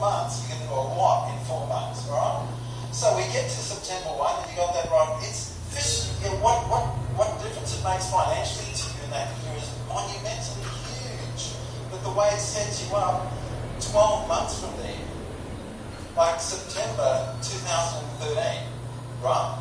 months, you can do a lot in 4 months, all right? So we get to September 1, and you got that right. It's this, what difference it makes financially to you in that year is monumentally huge. But the way it sets you up, 12 months from there, like September 2013, right?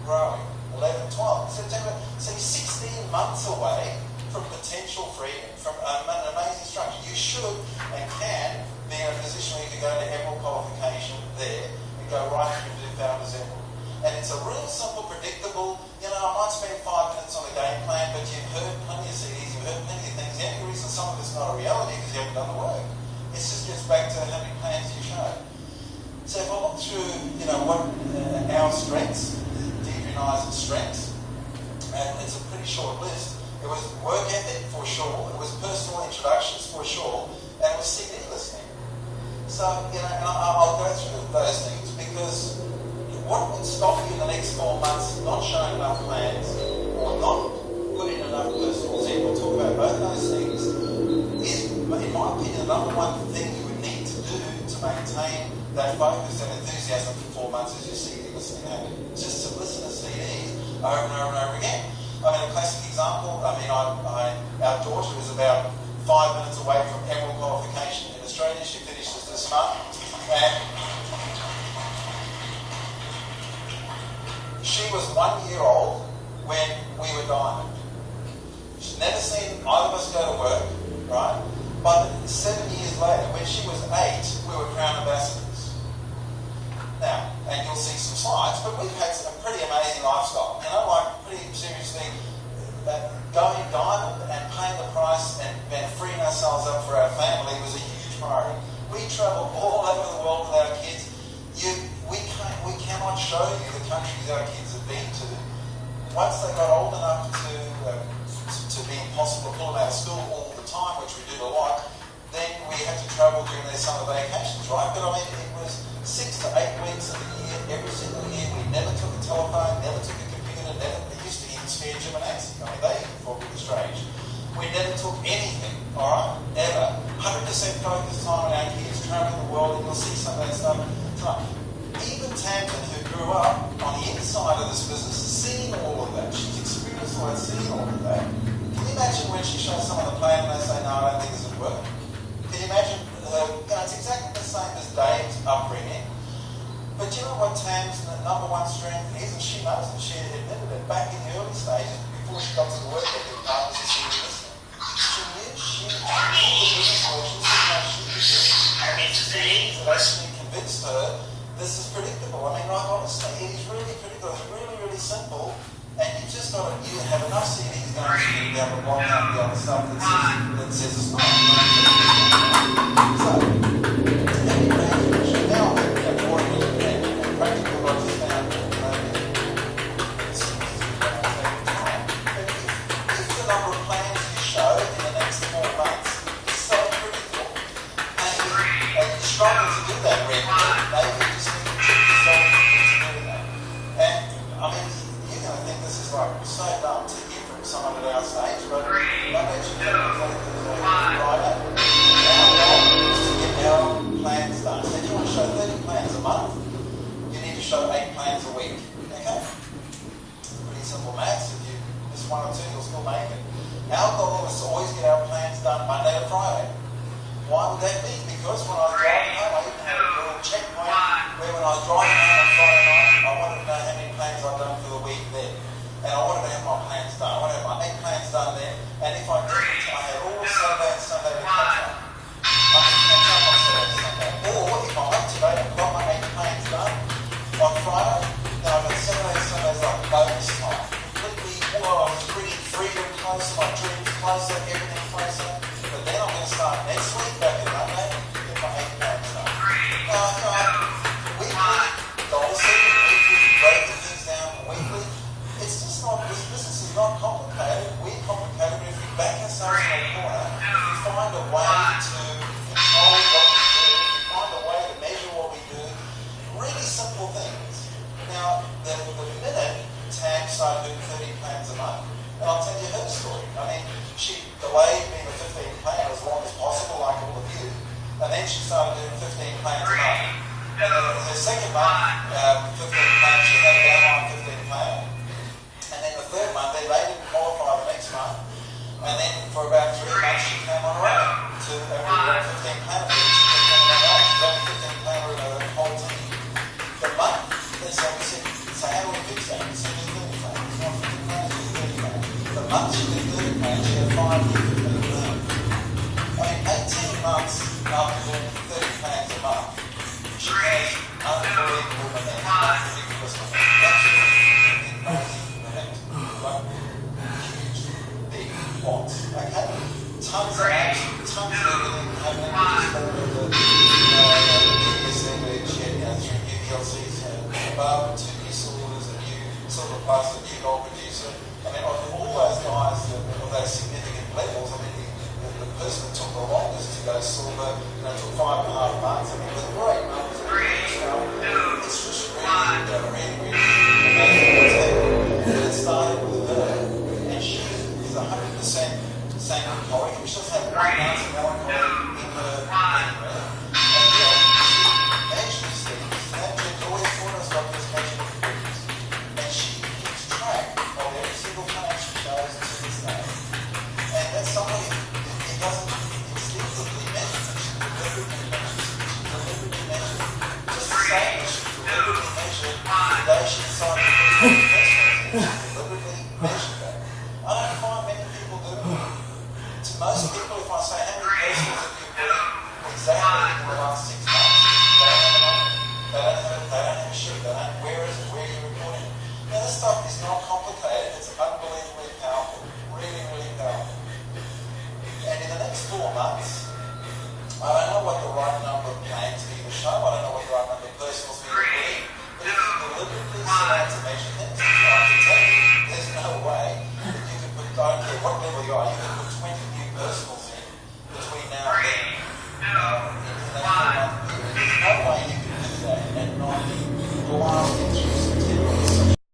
Growing. 11, 12. September. So you're 16 months away from potential freedom, from an amazing structure. You should and can be in a position where you can go to Emerald qualification there and go right through to Founders Emerald. And it's a real simple, predictable, I might spend 5 minutes on the game plan, but you've heard plenty of CDs, you've heard plenty of things. The only reason some of it's not a reality is because you haven't done the work. It just gets back to how many plans you show. So if I look through, what our strengths, Deirdre and I's strengths, and it's a pretty short list. It was work ethic for sure, it was personal introductions for sure, and it was CD listening. So, and I'll go through those things because what would stop you in the next 4 months not showing enough plans or not putting enough personal in, we'll talk about both those things, is, in my opinion, the number one thing you would need to do to maintain that focus and enthusiasm for 4 months is your CD listening habit. Just to listen to CDs over and over and over again. I mean, a classic example, our daughter is about 5 minutes away from Emerald qualification in Australia. She finishes this month. And she was 1 year old when we were diamond. She'd never seen either of us go to work, right? But 7 years later, when she was 8, we were Crown Ambassadors. Now, and you'll see some slides, but we've had a pretty amazing lifestyle. Pretty seriously, going diamond and paying the price and freeing ourselves up for our family was a huge priority. We travel all over the world with our kids. We cannot show you the countries our kids have been to. Once they got old enough to be impossible to pull them out of school all the time, which we did a lot, then we had to travel during their summer vacations, right? But it was 6 to 8 weeks of the year, every single year. We never took a telephone, never took a computer, they used to even spare gymnastics. They thought we were strange. We never took anything, alright, ever. 100% focused time on our kids, traveling the world, and you'll see some of that stuff. Even Tamsin, who grew up on the inside of this business, has seen all of that. She's experienced all that, seen all of that. Can you imagine when she shows some of the plan and they say, no, I don't think this will work? Can you imagine it's exactly the same as Dave's upbringing. But you know what Tam's number one strength is? And she knows it. She admitted it back in the early stages before she got to the work ethic part was a serious listening. She knew the business work. She was thinking, that actually convinced her this is predictable. I mean, right, honestly, it is really predictable. It's really, really simple. And you've just got to have enough CDs going through down the block and the other stuff that says it's not. So, now I'm important and practical, I just found if the number of plans you show in the next 4 months is so critical, and you struggle to do that regularly, maybe you just need to trick yourself into doing that. And, I mean, I think this is so dumb to hear from someone at our stage, but Monday, Tuesday, Thursday, Friday, our goal is to get our plans done. So if you want to show 30 plans a month, you need to show 8 plans a week. Okay? Pretty simple maths. If you miss 1 or 2, you'll still make it. Our goal is to always get our plans done Monday to Friday. Why would that be? Because when I was driving home, I even had a girl started doing 15 planes a month. And then the second month, 15 planes, she had a downline 15 plan. And then the third month, they didn't qualify the next month. And then for about 3 months, she came on her own to every 15 plan. She's only 15 plan with a whole team. The month, then so we said, so how do we fix that? We said, do 30 plans. It's not 15 plans, do 30 plans. The month she did 30 plans, she had 5 years to learn. I mean, 18 months after doing 30 plans a month, she has unbelievable momentum, ridiculous momentum. Absolutely amazing momentum. Right? Huge, big wants. Okay? Tons of action, tons of everything happening. The biggest thing where she had 3 new PLCs, a bar, 2 new cylinders, a new silver plus, a new gold producer. I mean, of all those guys of those significant levels, I mean, the person that took the longest to go silver, took 5.5 months. I mean, with great numbers. It's just really amazing what's happening. And it started with her, and she is 100% St. Alcoholic, which doesn't have one ounce of alcohol in her anywhere. And yet, she measures things. She's always taught us about this measurement things. And she keeps track of every single plan she shows to this day. And that's somebody who doesn't instinctively measure. She deliberately measures. Just the same as she deliberately measured the day she decided to do the test. She deliberately measured that. I don't find many people doing it. To most people, if I say, how many personals have you put in exactly in the last 6 months? They don't have a number. They don't have a sheet. They don't. Where is it? Where are you recording it? Now, this stuff is not complicated. It's unbelievably powerful. Really, really powerful. And in the next 4 months, I don't know what the right number of planes for you to show. I don't know what the right number of personals for you to put in. But if you deliberately set out to measure things, I can tell you, there's no way that you can put, I don't care what level you are, you can put 20 new personals in between now and then.